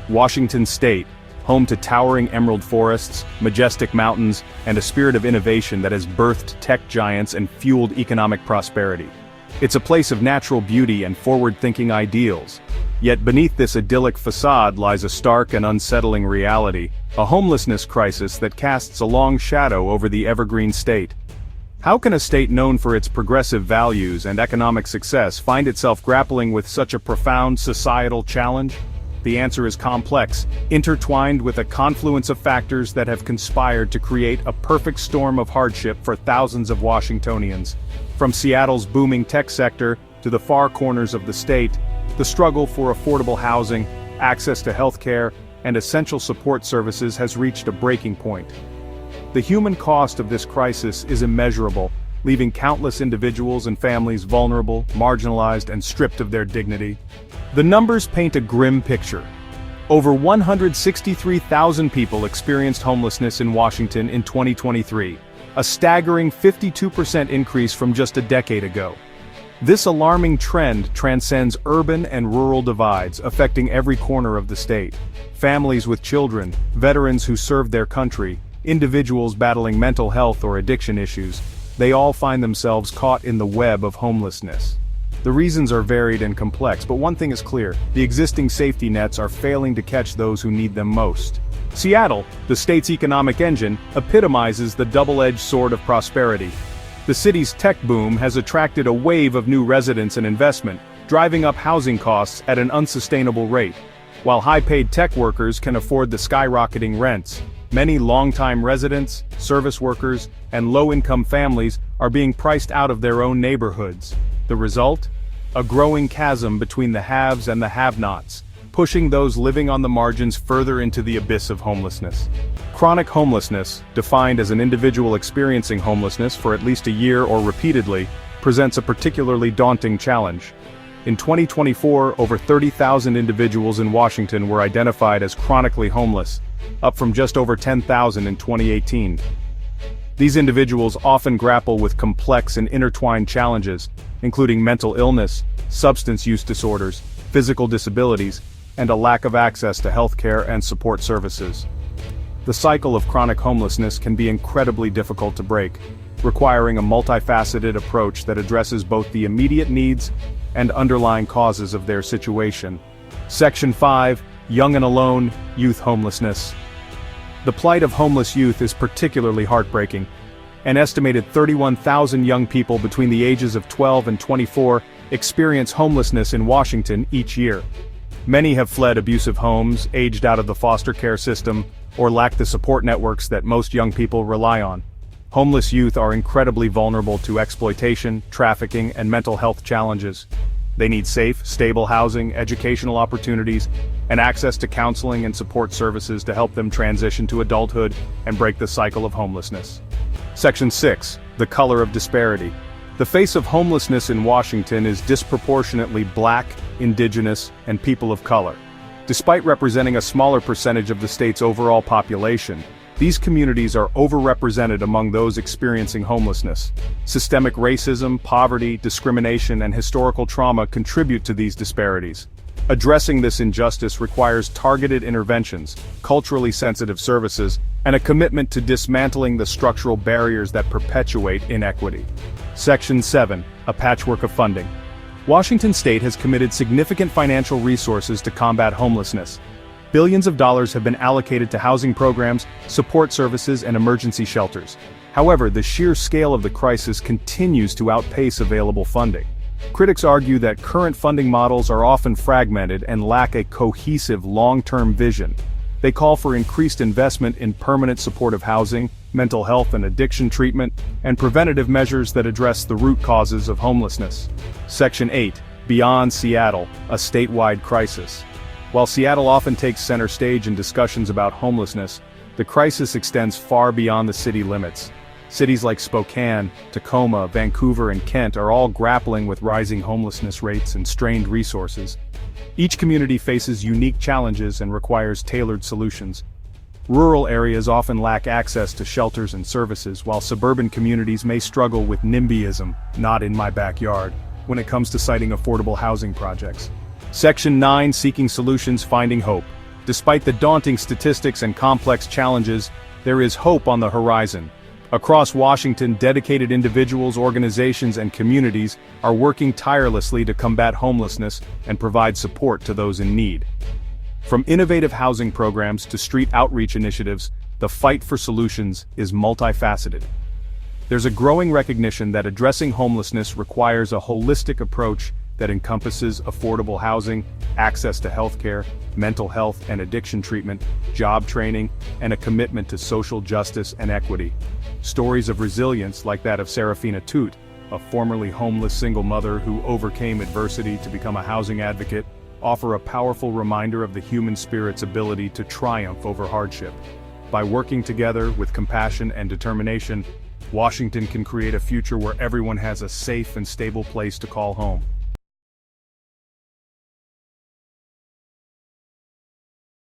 Washington State, home to towering emerald forests, majestic mountains, and a spirit of innovation that has birthed tech giants and fueled economic prosperity. It's a place of natural beauty and forward-thinking ideals. Yet beneath this idyllic facade lies a stark and unsettling reality, a homelessness crisis that casts a long shadow over the evergreen state. How can a state known for its progressive values and economic success find itself grappling with such a profound societal challenge? The answer is complex, intertwined with a confluence of factors that have conspired to create a perfect storm of hardship for thousands of Washingtonians. From Seattle's booming tech sector to the far corners of the state, the struggle for affordable housing, access to healthcare, and essential support services has reached a breaking point. The human cost of this crisis is immeasurable, leaving countless individuals and families vulnerable, marginalized, and stripped of their dignity. The numbers paint a grim picture. Over 163,000 people experienced homelessness in Washington in 2023, a staggering 52% increase from just a decade ago. This alarming trend transcends urban and rural divides, affecting every corner of the state. Families with children, veterans who served their country, individuals battling mental health or addiction issues, they all find themselves caught in the web of homelessness. The reasons are varied and complex, but one thing is clear: the existing safety nets are failing to catch those who need them most. Seattle, the state's economic engine, epitomizes the double-edged sword of prosperity. The city's tech boom has attracted a wave of new residents and investment, driving up housing costs at an unsustainable rate. While high-paid tech workers can afford the skyrocketing rents, many longtime residents, service workers, and low-income families are being priced out of their own neighborhoods. The result? A growing chasm between the haves and the have-nots, pushing those living on the margins further into the abyss of homelessness. Chronic homelessness, defined as an individual experiencing homelessness for at least a year or repeatedly, presents a particularly daunting challenge. In 2024, over 30,000 individuals in Washington were identified as chronically homeless, up from just over 10,000 in 2018. These individuals often grapple with complex and intertwined challenges, including mental illness, substance use disorders, physical disabilities, and a lack of access to healthcare and support services. The cycle of chronic homelessness can be incredibly difficult to break, requiring a multifaceted approach that addresses both the immediate needs and underlying causes of their situation. Section 5, Young and Alone, Youth Homelessness. The plight of homeless youth is particularly heartbreaking. An estimated 31,000 young people between the ages of 12 and 24 experience homelessness in Washington each year. Many have fled abusive homes, aged out of the foster care system, or lack the support networks that most young people rely on. Homeless youth are incredibly vulnerable to exploitation, trafficking, and mental health challenges. They need safe, stable housing, educational opportunities, and access to counseling and support services to help them transition to adulthood and break the cycle of homelessness. Section 6, The Color of Disparity. The face of homelessness in Washington is disproportionately Black, Indigenous, and people of color. Despite representing a smaller percentage of the state's overall population, these communities are overrepresented among those experiencing homelessness. Systemic racism, poverty, discrimination, and historical trauma contribute to these disparities. Addressing this injustice requires targeted interventions, culturally sensitive services, and a commitment to dismantling the structural barriers that perpetuate inequity. Section 7, A Patchwork of Funding. Washington State has committed significant financial resources to combat homelessness. Billions of dollars have been allocated to housing programs, support services, and emergency shelters. However, the sheer scale of the crisis continues to outpace available funding. Critics argue that current funding models are often fragmented and lack a cohesive long-term vision. They call for increased investment in permanent supportive housing, mental health and addiction treatment, and preventative measures that address the root causes of homelessness. Section 8, Beyond Seattle, a statewide crisis. While Seattle often takes center stage in discussions about homelessness, the crisis extends far beyond the city limits. Cities like Spokane, Tacoma, Vancouver, and Kent are all grappling with rising homelessness rates and strained resources. Each community faces unique challenges and requires tailored solutions. Rural areas often lack access to shelters and services, while suburban communities may struggle with NIMBYism, not in my backyard, when it comes to siting affordable housing projects. Section 9, Seeking Solutions, Finding Hope. Despite the daunting statistics and complex challenges, there is hope on the horizon. Across Washington, dedicated individuals, organizations, and communities are working tirelessly to combat homelessness and provide support to those in need. From innovative housing programs to street outreach initiatives, the fight for solutions is multifaceted. There's a growing recognition that addressing homelessness requires a holistic approach that encompasses affordable housing, access to healthcare, mental health and addiction treatment, job training, and a commitment to social justice and equity. Stories of resilience like that of Serafina Toot, a formerly homeless single mother who overcame adversity to become a housing advocate, offer a powerful reminder of the human spirit's ability to triumph over hardship. By working together with compassion and determination, Washington can create a future where everyone has a safe and stable place to call home.